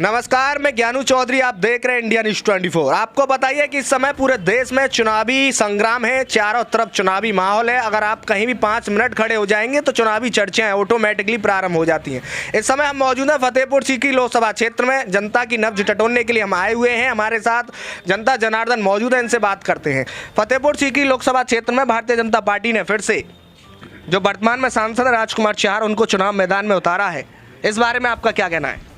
नमस्कार, मैं ज्ञानू चौधरी, आप देख रहे हैं इंडिया न्यूज़ 24। आपको बताइए कि इस समय पूरे देश में चुनावी संग्राम है, चारों तरफ चुनावी माहौल है। अगर आप कहीं भी 5 मिनट खड़े हो जाएंगे तो चुनावी चर्चाएं ऑटोमेटिकली प्रारंभ हो जाती हैं। इस समय हम मौजूद हैं फतेहपुर सीकरी लोकसभा क्षेत्र में। जनता की नब्ज टटोलने के लिए हम आए हुए हैं। हमारे साथ जनता जनार्दन मौजूद है, इनसे बात करते हैं। फतेहपुर सीकरी लोकसभा क्षेत्र में भारतीय जनता पार्टी ने फिर से जो वर्तमान में सांसद राजकुमार चाहर, उनको चुनाव मैदान में उतारा है। इस बारे में आपका क्या कहना है?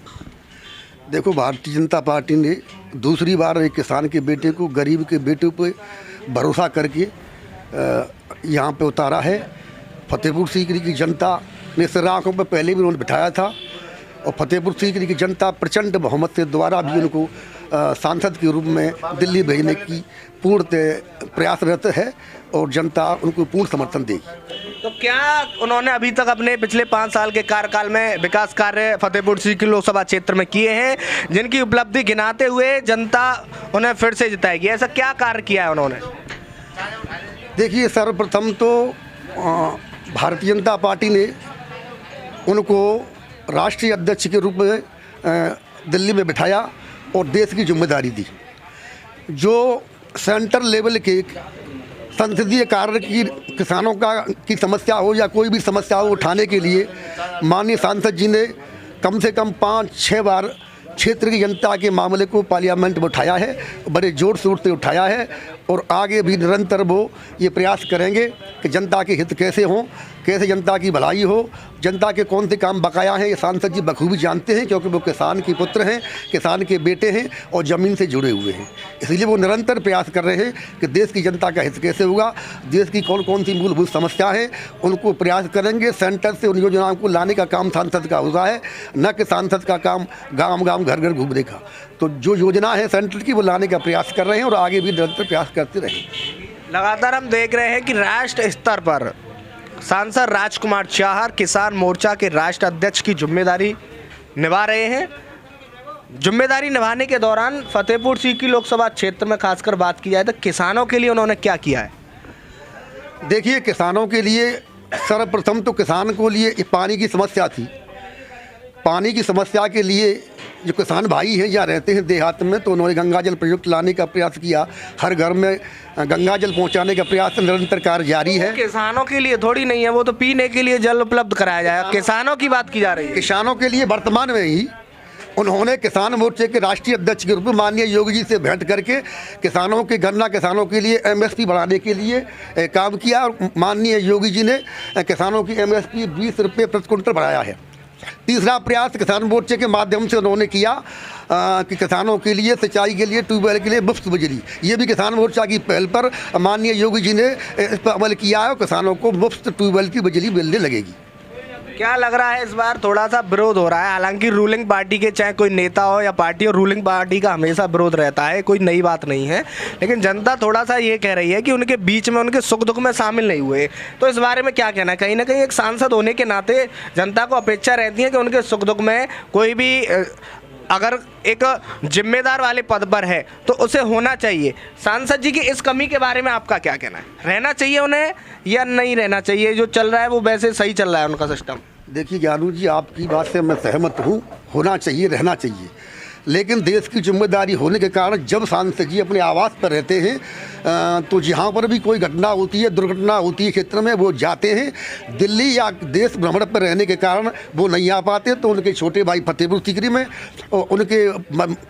देखो, भारतीय जनता पार्टी ने दूसरी बार एक किसान के बेटे को, गरीब के बेटे पे भरोसा करके यहाँ पे उतारा है। फतेहपुर सीकरी की जनता ने सिर आँखों पर पहले भी उन्होंने बिठाया था और फतेहपुर सीकरी की जनता प्रचंड बहुमत से दोबारा भी उनको सांसद के रूप में दिल्ली भेजने की पूर्ण प्रयासरत है और जनता उनको पूर्ण समर्थन देगी। तो क्या उन्होंने अभी तक अपने पिछले 5 साल के कार्यकाल में विकास कार्य फतेहपुर सीकरी लोकसभा क्षेत्र में किए हैं, जिनकी उपलब्धि गिनाते हुए जनता उन्हें फिर से जिताएगी? ऐसा क्या कार्य किया है उन्होंने? देखिए, सर्वप्रथम तो भारतीय जनता पार्टी ने उनको राष्ट्रीय अध्यक्ष के रूप में दिल्ली में बिठाया और देश की जिम्मेदारी दी। जो सेंटर लेवल के संसदीय कार्य की किसानों की समस्या हो या कोई भी समस्या हो उठाने के लिए माननीय सांसद जी ने कम से कम 5-6 बार क्षेत्र की जनता के मामले को पार्लियामेंट में उठाया है, बड़े जोर शोर से उठाया है और आगे भी निरंतर वो ये प्रयास करेंगे कि जनता के हित कैसे हों, कैसे जनता की भलाई हो, जनता के कौन से काम बकाया हैं, ये सांसद जी बखूबी जानते हैं क्योंकि वो किसान के पुत्र हैं, किसान के बेटे हैं और ज़मीन से जुड़े हुए हैं। इसलिए वो निरंतर प्रयास कर रहे हैं कि देश की जनता का हित कैसे होगा, देश की कौन कौन सी मूलभूत समस्या है, उनको प्रयास करेंगे। सेंटर से उन योजनाओं को लाने का काम सांसद का होता है, न कि सांसद का काम गाँव गाँव घर घर घूमने का। तो जो योजना है सेंटर की, वो लाने का प्रयास कर रहे हैं और आगे भी निरंतर प्रयास करते रहेंगे। लगातार हम देख रहे हैं कि राष्ट्र स्तर पर सांसद राजकुमार चाहर किसान मोर्चा के राष्ट्र अध्यक्ष की जिम्मेदारी निभा रहे हैं। जिम्मेदारी निभाने के दौरान फतेहपुर सीकरी लोकसभा क्षेत्र में खासकर बात की जाए तो किसानों के लिए उन्होंने क्या किया है? देखिए, किसानों के लिए सर्वप्रथम तो किसान को लिए पानी की समस्या थी। पानी की समस्या के लिए जो किसान भाई हैं या रहते हैं देहात में, तो उन्होंने गंगा जल प्रोजेक्ट लाने का प्रयास किया। हर घर में गंगा जल पहुंचाने का प्रयास निरंतर कार्य जारी है। किसानों के लिए थोड़ी नहीं है, वो तो पीने के लिए जल उपलब्ध कराया जाएगा। किसानों की बात की जा रही है। किसानों के लिए वर्तमान में ही उन्होंने किसान मोर्चे के राष्ट्रीय अध्यक्ष के रूप में माननीय योगी जी से भेंट करके किसानों के गन्ना किसानों के लिए MSP बढ़ाने के लिए काम किया और माननीय योगी जी ने किसानों की MSP 20 रुपये प्रति क्विंटल बढ़ाया है। तीसरा प्रयास किसान मोर्चे के माध्यम से उन्होंने किया कि किसानों के लिए सिंचाई के लिए ट्यूबवेल के लिए मुफ्त बिजली, ये भी किसान मोर्चा की पहल पर माननीय योगी जी ने इस पर अमल किया है और किसानों को मुफ्त ट्यूबवेल की बिजली मिलने लगेगी। क्या लग रहा है इस बार थोड़ा सा विरोध हो रहा है? हालांकि रूलिंग पार्टी के चाहे कोई नेता हो या पार्टी हो, रूलिंग पार्टी का हमेशा विरोध रहता है, कोई नई बात नहीं है। लेकिन जनता थोड़ा सा ये कह रही है कि उनके बीच में उनके सुख दुख में शामिल नहीं हुए। तो इस बारे में क्या कहना है? कहीं ना कहीं एक सांसद होने के नाते जनता को अपेक्षा रहती है कि उनके सुख दुख में कोई भी अगर एक जिम्मेदार वाले पद पर है तो उसे होना चाहिए। सांसद जी की इस कमी के बारे में आपका क्या कहना है? रहना चाहिए उन्हें या नहीं रहना चाहिए? जो चल रहा है वो वैसे सही चल रहा है उनका सिस्टम? देखिए ज्ञानू जी, आपकी बात से मैं सहमत हूँ, होना चाहिए, रहना चाहिए। लेकिन देश की जिम्मेदारी होने के कारण जब सांसद जी अपने आवास पर रहते हैं तो जहाँ पर भी कोई घटना होती है, दुर्घटना होती है क्षेत्र में, वो जाते हैं। दिल्ली या देश भ्रमण पर रहने के कारण वो नहीं आ पाते, तो उनके छोटे भाई फतेहपुर सीकरी में और उनके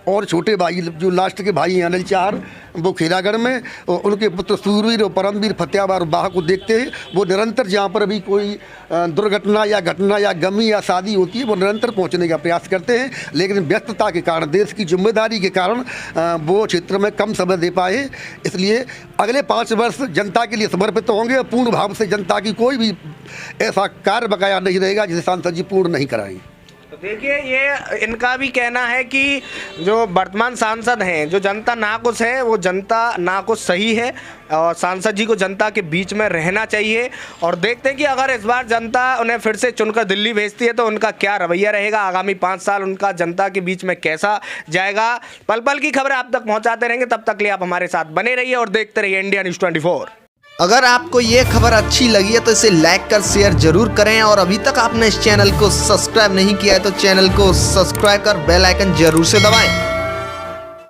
और छोटे भाई जो लास्ट के भाई हैं अनिल चाहर, वो खेलागढ़ में, और उनके पुत्र सूरवीर और परमवीर फतेहाबाद बाह को देखते हैं। वो निरंतर जहाँ पर भी कोई दुर्घटना या घटना या गमी या शादी होती है, वो निरंतर पहुँचने का प्रयास करते हैं। लेकिन व्यस्तता के कारण, देश की जिम्मेदारी के कारण वो क्षेत्र में कम समय दे पाए। इसलिए अगले 5 वर्ष जनता के लिए समर्पित होंगे और पूर्ण भाव से जनता की कोई भी ऐसा कार्य बकाया नहीं रहेगा जिसे सांसद जी पूर्ण नहीं कराएंगे। तो देखिए, ये इनका भी कहना है कि जो वर्तमान सांसद हैं, जो जनता नाखुश है, वो जनता नाखुश सही है और सांसद जी को जनता के बीच में रहना चाहिए। और देखते हैं कि अगर इस बार जनता उन्हें फिर से चुनकर दिल्ली भेजती है तो उनका क्या रवैया रहेगा, आगामी 5 साल उनका जनता के बीच में कैसा जाएगा। पल पल की खबरें आप तक पहुंचाते रहेंगे, तब तक लिए आप हमारे साथ बने रहिए और देखते रहिए इंडिया न्यूज़ 24। अगर आपको ये खबर अच्छी लगी है तो इसे लाइक कर शेयर जरूर करें, और अभी तक आपने इस चैनल को सब्सक्राइब नहीं किया है तो चैनल को सब्सक्राइब कर बेल आइकन जरूर से दबाएं।